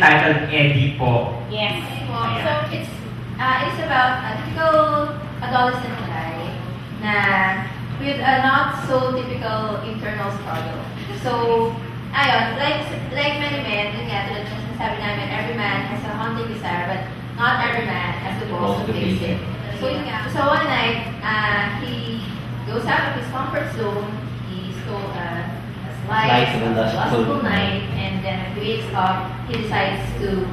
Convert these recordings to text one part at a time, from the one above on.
entitled Eddie po. Yes. Ayan. So it's about a typical adolescent life na with a not so typical internal struggle. So, ayun, like many men, yun nga, tulad ng sinasabi namin, every man has a haunting desire, but not every man has the balls to face it. So, yun nga. So, one night, he goes out of his comfort zone, he stole a slice of a lustful night, and then when he wakes up, he decides to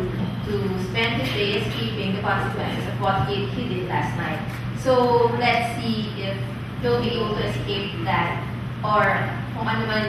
spend his day escaping the consequences of what he did last night. So, let's see if he'll be able to escape that, or kung ano man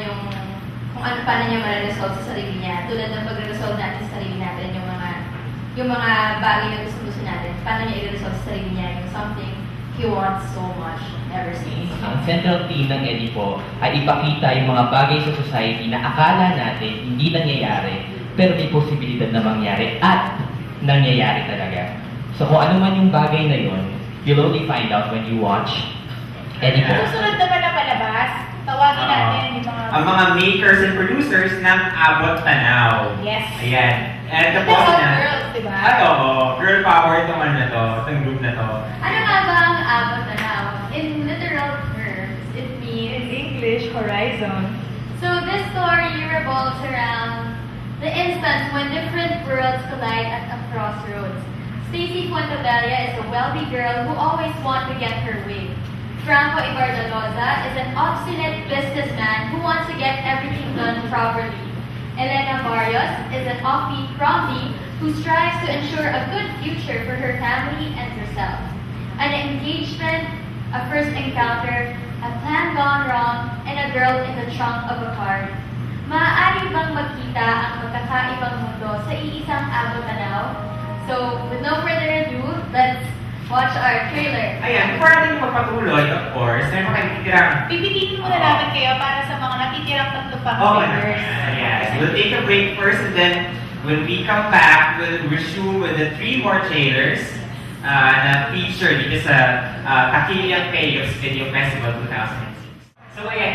paano niya ma-resolve sa sarili niya. Tulad ng pag-resolve natin sa sarili natin, yung mga bagay na gusto natin, paano niya i-resolve sa sarili niya, yung something he wants so much ever since. Ang central theme ng Eddie po ay ipakita yung mga bagay sa society na akala natin hindi nangyayari, pero may posibilidad na mangyari at nangyayari talaga. So kung ano man yung bagay na yun, you'll only find out when you watch Eddie po. Susunod naman na palabas, tawagin natin yung mga... Ang mga makers and producers ng Abot Tanaw. Yes. Ayan. And They're tapos all na. girls, diba? Ay, oo. Girl power itong ano na to. Itong group na to. Ano nga ba ang abot na now? In literal terms, it means In English, horizon. so this story revolves around the instance when different worlds collide at a crossroads. Stacy Fuentebella is a wealthy girl who always wants to get her way. Franco Ibardaloza is an obstinate businessman who wants to get everything done properly. Elena Barrios is an offbeat promptee who strives to ensure a good future for her family and herself. An engagement, a first encounter, a plan gone wrong, and a girl in the trunk of a car. Maaari bang makita ang magkakaibang mundo sa iisang abot tanaw? So, with no further ado, let's watch our trailer. Ayan. Before natin magpatuloy, of course, may mga titirang. Pipilitin muna namin kayo para sa mga natitirang tatlo pang Okay. figures. Yes. We'll take a break first, and then when we come back, we'll resume with the 3 more trailers na feature dito sa Takiliang Chaos Video Festival 2006. So, ayan.